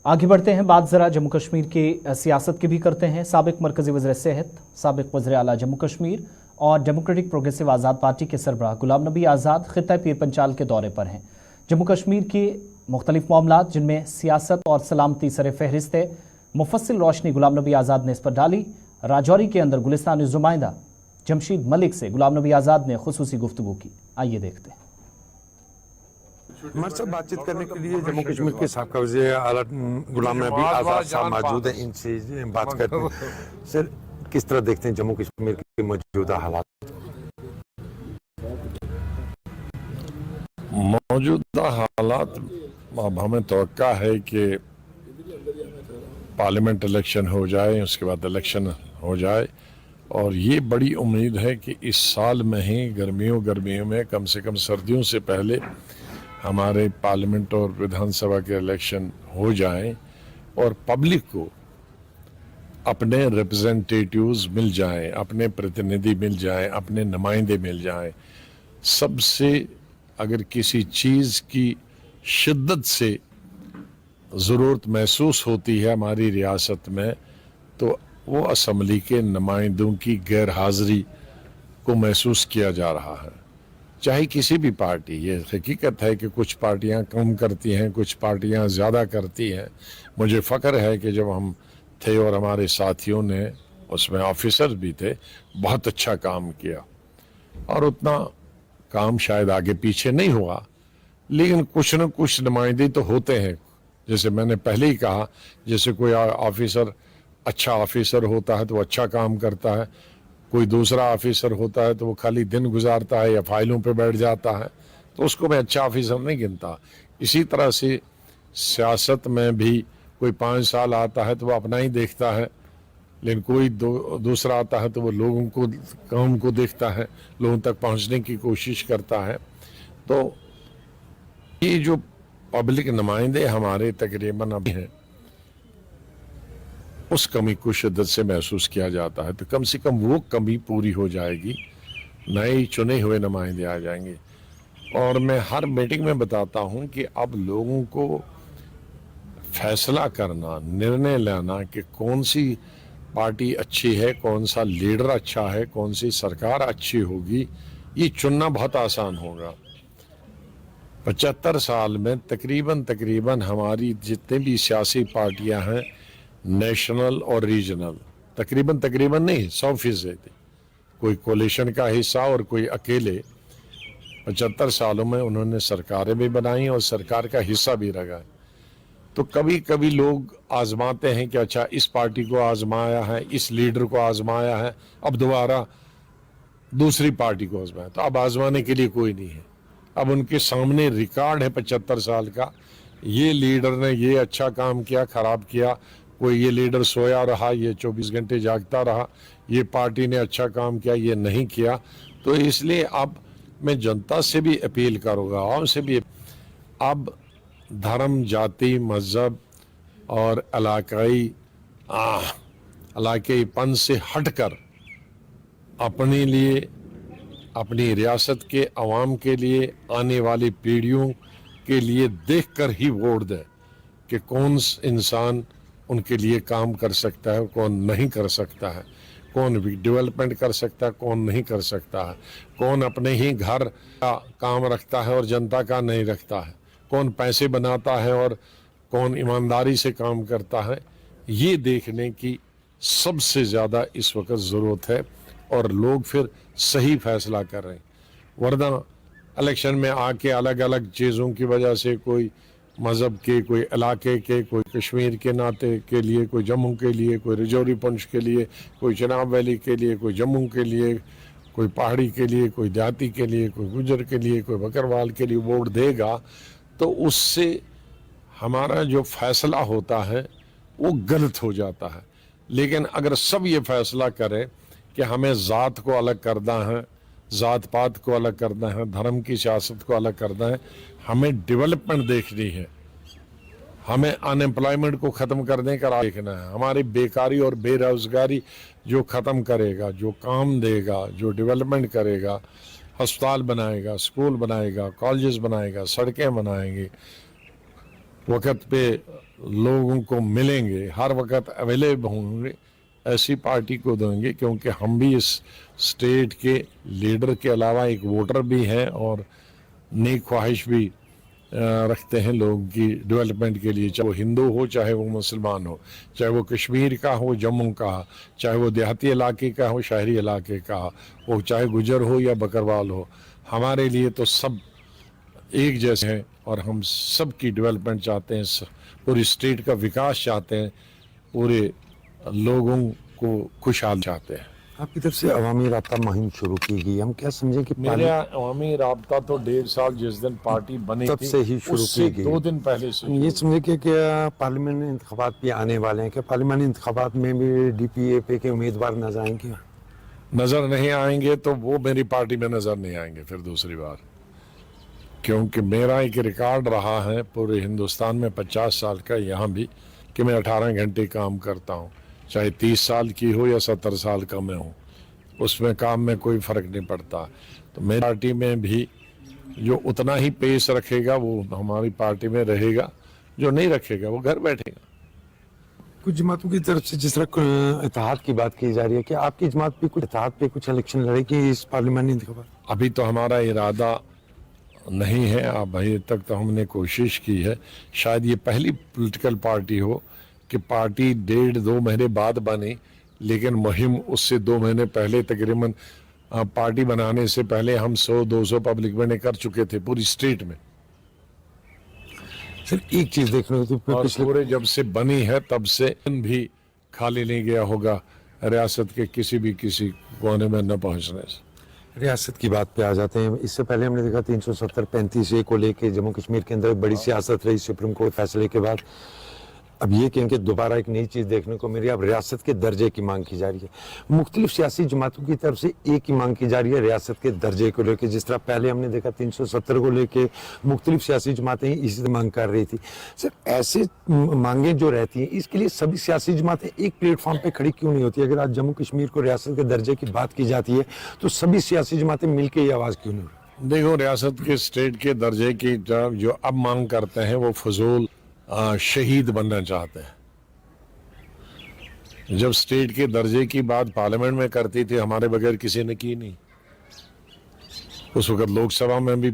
आगे बढ़ते हैं, बात ज़रा जम्मू कश्मीर की सियासत की भी करते हैं। साबिक मरकज़ी वज़ीर सेहत, साबिक वज़ीर आला जम्मू कश्मीर और डेमोक्रेटिक प्रोग्रेसिव आज़ाद पार्टी के सरबराह गुलाम नबी आज़ाद ख़ित्ता पीर पंचाल के दौरे पर हैं। जम्मू कश्मीर की मुख्तलिफ मामलात जिनमें सियासत और सलामती सर फहरिस्त है, मुफस्सिल रोशनी गुलाम नबी आज़ाद ने इस पर डाली। राजौरी के अंदर गुलिस्तान नुमाइंदा जमशीद मलिक से गुलाम नबी आज़ाद ने खुसूसी गुफ्तगू की। आइए देखते हैं। हमारे साथ बातचीत करने के लिए जम्मू कश्मीर के साबका वज़ीर आला गुलाम नबी आज़ाद साहब मौजूद हैं। इनसे बात करते हैं। सर, किस तरह देखते हैं जम्मू कश्मीर के मौजूदा हालात? मौजूदा हालात, अब हमें तवक्का है कि पार्लियामेंट इलेक्शन हो जाए, उसके बाद इलेक्शन हो जाए, और ये बड़ी उम्मीद है कि इस साल में ही गर्मियों में कम से कम सर्दियों से पहले हमारे पार्लियामेंट और विधानसभा के इलेक्शन हो जाएं और पब्लिक को अपने रिप्रेजेंटेटिव्स मिल जाएं, अपने प्रतिनिधि मिल जाएं, अपने नुमाइंदे मिल जाएं। सबसे अगर किसी चीज़ की शिद्दत से ज़रूरत महसूस होती है हमारी रियासत में, तो वो असम्बली के नुमाइंदों की गैर हाज़िरी को महसूस किया जा रहा है। चाहे किसी भी पार्टी, ये हकीकत है कि कुछ पार्टियां कम करती हैं, कुछ पार्टियां ज़्यादा करती हैं। मुझे फ़ख्र है कि जब हम थे और हमारे साथियों ने, उसमें ऑफिसर्स भी थे, बहुत अच्छा काम किया, और उतना काम शायद आगे पीछे नहीं हुआ, लेकिन कुछ न कुछ नुमाइंदे तो होते हैं। जैसे मैंने पहले ही कहा, जैसे कोई ऑफिसर अच्छा ऑफिसर होता है तो वो अच्छा काम करता है, कोई दूसरा ऑफिसर होता है तो वो खाली दिन गुजारता है या फाइलों पे बैठ जाता है, तो उसको मैं अच्छा ऑफिसर नहीं गिनता। इसी तरह से सियासत में भी कोई 5 साल आता है तो वो अपना ही देखता है, लेकिन कोई दूसरा आता है तो वो लोगों को, काम को देखता है, लोगों तक पहुंचने की कोशिश करता है। तो ये जो पब्लिक नुमाइंदे हमारे तकरीबन अभी हैं, उस कमी को शिद्दत से महसूस किया जाता है। तो कम से कम वो कमी पूरी हो जाएगी, नए चुने हुए नुमाइंदे आ जाएंगे। और मैं हर मीटिंग में बताता हूं कि अब लोगों को फैसला करना, निर्णय लेना कि कौन सी पार्टी अच्छी है, कौन सा लीडर अच्छा है, कौन सी सरकार अच्छी होगी, ये चुनना बहुत आसान होगा। 75 साल में तकरीबन हमारी जितने भी सियासी पार्टियां हैं, नेशनल और रीजनल, तकरीबन नहीं, 100%, कोई कोलिशन का हिस्सा और कोई अकेले, 75 सालों में उन्होंने सरकारें भी बनाई और सरकार का हिस्सा भी रहा। तो कभी कभी लोग आजमाते हैं कि अच्छा, इस पार्टी को आजमाया है, इस लीडर को आजमाया है, अब दोबारा दूसरी पार्टी को आजमाया। तो अब आजमाने के लिए कोई नहीं है। अब उनके सामने रिकॉर्ड है 75 साल का, ये लीडर ने ये अच्छा काम किया, खराब किया, कोई ये लीडर सोया रहा, ये 24 घंटे जागता रहा, ये पार्टी ने अच्छा काम किया, ये नहीं किया। तो इसलिए अब मैं जनता से भी अपील करूँगा, और से भी, अब धर्म, जाति, मज़हब और इलाकाईपन से हटकर अपने लिए, अपनी रियासत के अवाम के लिए, आने वाली पीढ़ियों के लिए देखकर ही वोट दें कि कौन इंसान उनके लिए काम कर सकता है, कौन नहीं कर सकता है, कौन डेवलपमेंट कर सकता है, कौन नहीं कर सकता है, कौन अपने ही घर का काम रखता है और जनता का नहीं रखता है, कौन पैसे बनाता है और कौन ईमानदारी से काम करता है। ये देखने की सबसे ज़्यादा इस वक्त ज़रूरत है, और लोग फिर सही फैसला कर रहे हैं। वरना इलेक्शन में आके अलग अलग चीज़ों की वजह से, कोई मज़हब के, कोई इलाके के, कोई कश्मीर के नाते के लिए, कोई जम्मू के लिए, कोई रजौरी पुंछ के लिए, कोई चिनाब वैली के लिए, कोई जम्मू के लिए, कोई पहाड़ी के लिए, कोई देहाती के लिए, कोई गुजर के लिए, कोई बकरवाल के लिए वोट देगा, तो उससे हमारा जो फैसला होता है वो गलत हो जाता है। लेकिन अगर सब ये फैसला करें कि हमें ज़ात को अलग करना है, ज़ात पात को अलग करना है, धर्म की सियासत को अलग करना है, हमें डेवलपमेंट देखनी है, हमें अनएम्प्लॉयमेंट को ख़त्म करने का देखना है, हमारी बेकारी और बेरोज़गारी जो ख़त्म करेगा, जो काम देगा, जो डेवलपमेंट करेगा, अस्पताल बनाएगा, स्कूल बनाएगा, कॉलेजेस बनाएगा, सड़कें बनाएंगे, वक्त पे लोगों को मिलेंगे, हर वक्त अवेलेबल होंगे, ऐसी पार्टी को देंगे, क्योंकि हम भी इस स्टेट के लीडर के अलावा एक वोटर भी हैं और नेक ख्वाहिश भी रखते हैं लोगों की डेवलपमेंट के लिए, चाहे वो हिंदू हो चाहे वो मुसलमान हो, चाहे वो कश्मीर का हो, जम्मू का, चाहे वो देहाती इलाके का हो, शहरी इलाके का हो, चाहे गुजर हो या बकरवाल हो। हमारे लिए तो सब एक जैसे हैं और हम सब की डेवलपमेंट चाहते हैं, पूरी स्टेट का विकास चाहते हैं, पूरे लोगों को खुशहाल चाहते हैं। आपकी तरफ से अवामी राब्ता मुहिम शुरू की गई, हम क्या समझे कि मेरे अवामी राब्ता तो 1.5 साल जिस दिन पार्टी बनी तब थी से ही शुरू उससे की गई। 2 दिन पहले से ये समझे कि क्या पार्लियामेंट इंतखाबात भी आने वाले हैं, क्या पार्लियामेंट इंतखाबात में भी DPAP के उम्मीदवार नजर आएंगे? नजर नहीं आएंगे तो वो मेरी पार्टी में नजर नहीं आएंगे फिर दूसरी बार, क्योंकि मेरा एक रिकॉर्ड रहा है पूरे हिंदुस्तान में 50 साल का, यहाँ भी, कि मैं 18 घंटे काम करता हूँ, चाहे 30 साल की हो या 70 साल का मैं हूँ, उसमें काम में कोई फर्क नहीं पड़ता। तो मेरी पार्टी में भी जो उतना ही पेश रखेगा वो हमारी पार्टी में रहेगा, जो नहीं रखेगा वो घर बैठेगा। कुछ जमातों की तरफ से जिस तरह इत्तेहाद की बात की जा रही है, क्या आपकी जमात भी कुछ इत्तेहाद पे कुछ इलेक्शन लड़ेगी इस पार्लियामेंट इंतखाबात? अभी तो हमारा इरादा नहीं है, अभी तक तो हमने कोशिश की है, शायद ये पहली पॉलिटिकल पार्टी हो कि पार्टी 1.5-2 महीने बाद बनी, लेकिन मुहिम उससे 2 महीने पहले तकरीबन पार्टी बनाने से पहले हम 100-200 पब्लिक में कर चुके थे पूरी स्टेट में। सर एक चीज देखने को थी, और पूरे जब से बनी है तब से भी खाली नहीं गया होगा रियासत के किसी कोने में न पहुंचने से। रियासत की बात पे आ जाते हैं। इससे पहले हमने देखा 370-35A को लेके जम्मू कश्मीर के अंदर बड़ी सियासत रही सुप्रीम कोर्ट फैसले के बाद। अब ये कहें कि दोबारा एक नई चीज़ देखने को मिल रही है, अब रियासत के दर्जे की मांग की जा रही है। मुख्तलिफ सियासी जमातों की तरफ से एक ही मांग की जा रही है रियासत के दर्जे को लेकर। जिस तरह पहले हमने देखा 370 को लेकर मुख्तलिफ सियासी जमातें इसी मांग कर रही थी। सर ऐसे मांगे जो रहती हैं इसके लिए सभी सियासी जमातें एक प्लेटफॉर्म पर खड़ी क्यों नहीं होती? अगर आज जम्मू कश्मीर को रियासत के दर्जे की बात की जाती है तो सभी सियासी जमातें मिलकर ये आवाज़ क्यों नहीं उठाती? देखो, रियासत के स्टेट के दर्जे की जो अब मांग करते हैं वो फजूल शहीद बनना चाहते हैं। जब स्टेट के दर्जे की बात पार्लियामेंट में करती थी हमारे बगैर किसी ने की नहीं। उस वक्त लोकसभा में भी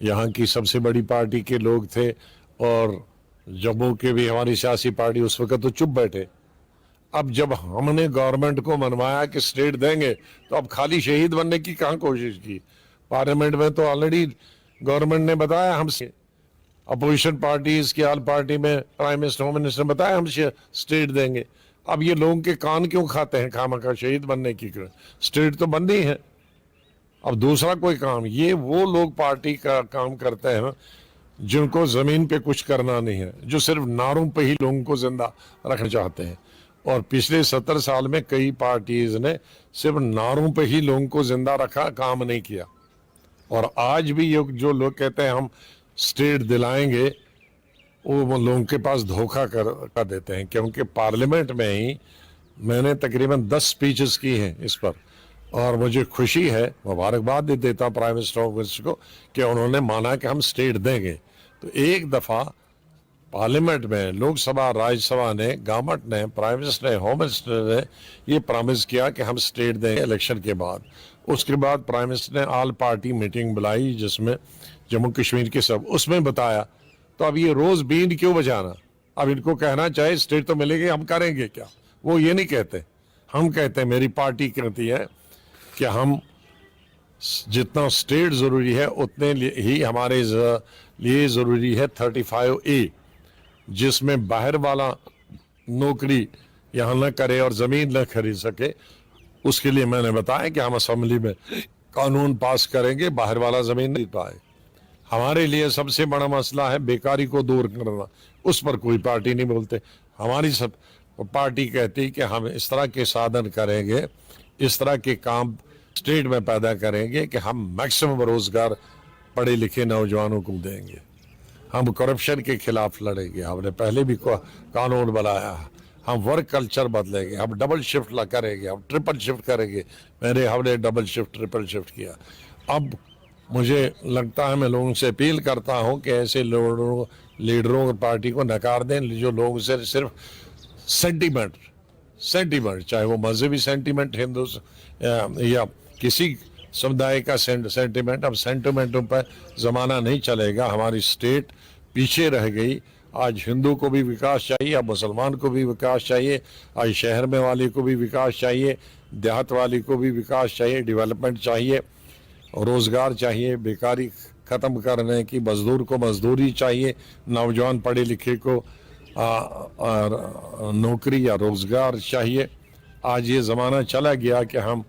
यहाँ की सबसे बड़ी पार्टी के लोग थे और जम्मू के भी हमारी सियासी पार्टी उस वक्त तो चुप बैठे। अब जब हमने गवर्नमेंट को मनवाया कि स्टेट देंगे तो अब खाली शहीद बनने की कहाँ कोशिश की? पार्लियामेंट में तो ऑलरेडी गवर्नमेंट ने बताया, हमसे अपोजिशन पार्टीज की आल पार्टी में प्राइम मिनिस्टर होम मिनिस्टर ने बताया हम स्टेट देंगे। अब ये लोगों के कान क्यों खाते हैं खामखा शहीद बनने की? स्टेट तो बंदी है, अब दूसरा कोई काम। ये वो लोग पार्टी का काम करते हैं जिनको जमीन पे कुछ करना नहीं है, जो सिर्फ नारों पे ही लोगों को जिंदा रखना चाहते हैं। और पिछले 70 साल में कई पार्टीज ने सिर्फ नारों पे ही लोगों को जिंदा रखा, काम नहीं किया। और आज भी ये जो लोग कहते हैं हम स्टेट दिलाएंगे, वो लोगों के पास धोखा कर देते हैं। क्योंकि पार्लियामेंट में ही मैंने तकरीबन 10 स्पीचेस की हैं इस पर, और मुझे खुशी है, मुबारकबाद दे देता हूं प्राइम मिनिस्टर को कि उन्होंने माना कि हम स्टेट देंगे। तो एक दफ़ा पार्लियामेंट में, लोकसभा राज्यसभा ने, गवर्नमेंट ने, प्राइम मिनिस्टर ने, होम मिनिस्टर ने ये प्रॉमिस किया कि हम स्टेट देंगे इलेक्शन के बाद। उसके बाद प्राइम मिनिस्टर ने ऑल पार्टी मीटिंग बुलाई जिसमें जम्मू कश्मीर के सब, उसमें बताया। तो अब ये रोज बीन क्यों बजाना? अब इनको कहना चाहे स्टेट तो मिलेगी, हम करेंगे क्या? वो ये नहीं कहते, हम कहते हैं, मेरी पार्टी कहती है कि हम जितना स्टेट जरूरी है उतने ही हमारे लिए जरूरी है 35A, जिसमें बाहर वाला नौकरी यहाँ न करे और जमीन न खरीद सके। उसके लिए मैंने बताया कि हम असेंबली में कानून पास करेंगे, बाहर वाला जमीन नहीं पाए। हमारे लिए सबसे बड़ा मसला है बेकारी को दूर करना, उस पर कोई पार्टी नहीं बोलते। हमारी सब पार्टी कहती है कि हम इस तरह के साधन करेंगे, इस तरह के काम स्टेट में पैदा करेंगे कि हम मैक्सिमम रोजगार पढ़े लिखे नौजवानों को देंगे। हम करप्शन के खिलाफ लड़ेंगे, हमने पहले भी कानून बनाया। हम वर्क कल्चर बदलेंगे, हम डबल शिफ्ट करेंगे, हम ट्रिपल शिफ्ट करेंगे। हमने डबल शिफ्ट ट्रिपल शिफ्ट किया। अब मुझे लगता है, मैं लोगों से अपील करता हूं कि ऐसे लीडरों और पार्टी को नकार दें जो लोग से सिर्फ सेंटीमेंट, चाहे वो मजहबी सेंटीमेंट हिंदू या किसी समुदाय का सेंटीमेंट, अब सेंटीमेंटों पर ज़माना नहीं चलेगा। हमारी स्टेट पीछे रह गई। आज हिंदू को भी विकास चाहिए, अब मुसलमान को भी विकास चाहिए, आज शहर में वाले को भी विकास चाहिए, देहात वाले को भी विकास चाहिए, डेवलपमेंट चाहिए, रोज़गार चाहिए, बेकारी ख़त्म करने की, मज़दूर को मज़दूरी चाहिए, नौजवान पढ़े लिखे को नौकरी या रोज़गार चाहिए। आज ये ज़माना चला गया कि हम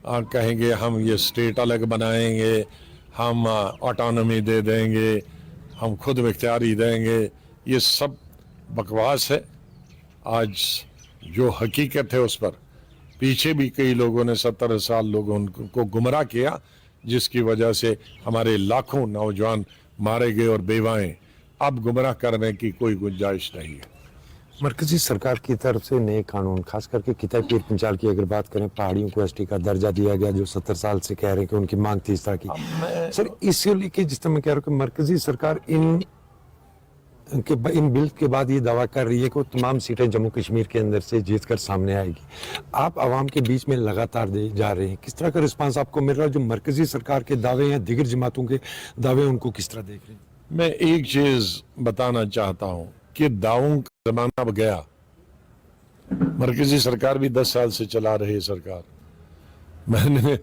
कहेंगे हम ये स्टेट अलग बनाएंगे, हम ऑटोनॉमी दे देंगे, हम खुद मुख्तियारी देंगे। ये सब बकवास है। आज जो हकीकत है उस पर पीछे भी कई लोगों ने 70 साल लोगों को गुमराह किया, जिसकी वजह से हमारे लाखों नौजवान मारे गए और बेवाएं। अब गुमराह करने की कोई गुंजाइश नहीं है। मरकजी सरकार की तरफ से नए कानून, खास करके किताब पीर पंचाल की अगर बात करें, पहाड़ियों को एसटी का दर्जा दिया गया, जो 70 साल से कह रहे हैं कि उनकी मांग थी इस तरह की। सर, इससे लेके जिस तरह मैं कह रहा हूँ कि मरकजी सरकार इन बिल के बाद ये दावा कर रही है कि वो तमाम सीटें जम्मू कश्मीर के अंदर से जीत कर सामने आएगी। आप आवाम के बीच में लगातार जा रहे हैं, किस तरह का रिस्पांस आपको मिल रहा है? जो मरकजी सरकार के दावे हैं, दिगर जमातों के दावे, उनको किस तरह देख रहे हैं? मैं एक चीज बताना चाहता हूं कि दावों का जमाना अब गया। मरकजी सरकार भी 10 साल से चला रही है सरकार। मैंने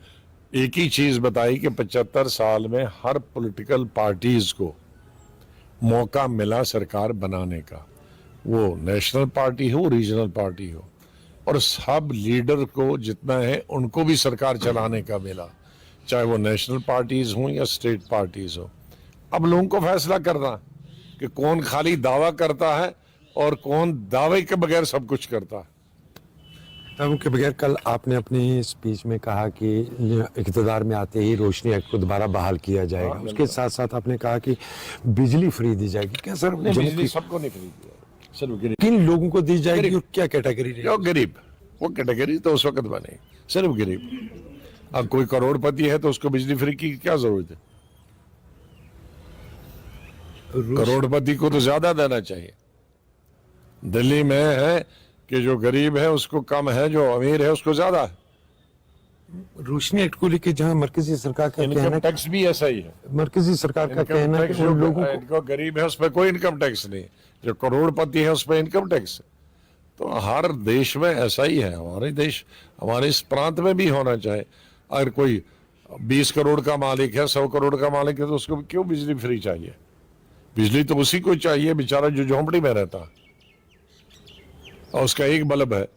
एक ही चीज बताई कि 75 साल में हर पॉलिटिकल पार्टीज को मौका मिला सरकार बनाने का, वो नेशनल पार्टी हो, रीजनल पार्टी हो, और सब लीडर को जितना है उनको भी सरकार चलाने का मिला, चाहे वो नेशनल पार्टीज हों या स्टेट पार्टीज हो। अब लोगों को फैसला करना कि कौन खाली दावा करता है और कौन दावे के बगैर सब कुछ करता है। दावों के बगैर कल आपने अपनी स्पीच में कहा कि इक़्तिदार में आते ही रोशनी एक्ट को दोबारा बहाल किया जाएगा। उसके साथ साथ आपने कहा कि बिजली फ्री दी जाएगी। क्या सर, बिजली सबको नहीं फ्री दी, सिर्फ किन लोगों को दी जाएगी और क्या कैटेगरी? जो गरीब, वो कैटेगरी तो उस वक्त बने, सिर्फ गरीब। अब कोई करोड़पति है तो उसको बिजली फ्री की क्या जरूरत है? करोड़पति को तो ज्यादा देना चाहिए। दिल्ली में है कि जो गरीब है उसको कम है, जो अमीर है उसको ज्यादा है। रोशनी एक्ट को लेकर जहां मरकजी सरकार का कहना इनकम टैक्स भी ऐसा ही है। मरकजी सरकार का कहना है कि उन लोगों को गरीब है उस पर कोई इनकम टैक्स नहीं, जो करोड़पति है उस पर इनकम टैक्स है। तो हर देश में ऐसा ही है। हमारे इस प्रांत में भी होना चाहिए। अगर कोई 20 करोड़ का मालिक है, 100 करोड़ का मालिक है, तो उसको क्यों बिजली फ्री चाहिए? बिजली तो उसी को चाहिए बेचारा जो झोंपड़ी में रहता है और उसका एक बल्ब है।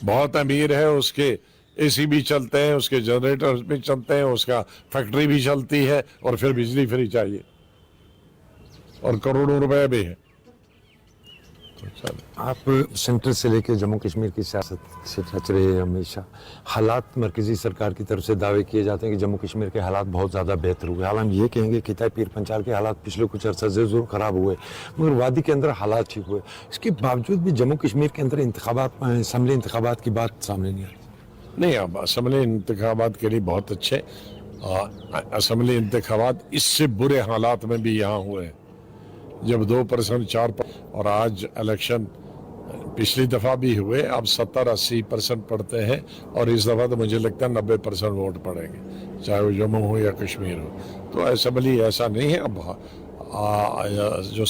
बहुत अमीर है, उसके एसी भी चलते हैं, उसके जनरेटर भी चलते हैं, उसका फैक्ट्री भी चलती है, और फिर बिजली फ्री चाहिए, और करोड़ों रुपए भी है। आप सेंटर से लेकर जम्मू कश्मीर की सियासत से टच रहे हैं हमेशा। हालात मरकजी सरकार की तरफ से दावे किए जाते हैं कि जम्मू कश्मीर के हालात बहुत ज़्यादा बेहतर हुए। हाल हम ये कहेंगे कि किताब पीर पंचाल के हालात पिछले कुछ अर्सा से ज़रूर ख़राब हुए, मगर वादी के अंदर हालात ठीक हुए। इसके बावजूद भी जम्मू कश्मीर के अंदर असम्बली इंतखाबात की बात सामने नहीं आती। नहीं, अब असम्बली इंतखाबात के लिए बहुत अच्छे असम्बली इंतखाबात इससे बुरे हालात में भी यहाँ हुए, जब 2%, 4%, और आज इलेक्शन पिछली दफ़ा भी हुए, अब 70-80% पड़ते हैं, और इस दफ़ा तो मुझे लगता है 90% वोट पड़ेंगे, चाहे वो जम्मू हो या कश्मीर हो। तो असेंबली ऐसा नहीं है। अब जो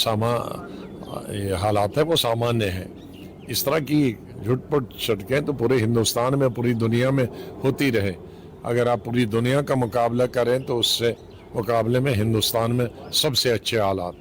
हालात है वो सामान्य है। इस तरह की झुटपुट झटकें तो पूरे हिंदुस्तान में, पूरी दुनिया में होती रहे। अगर आप पूरी दुनिया का मुकाबला करें तो उससे मुकाबले में हिंदुस्तान में सबसे अच्छे हालात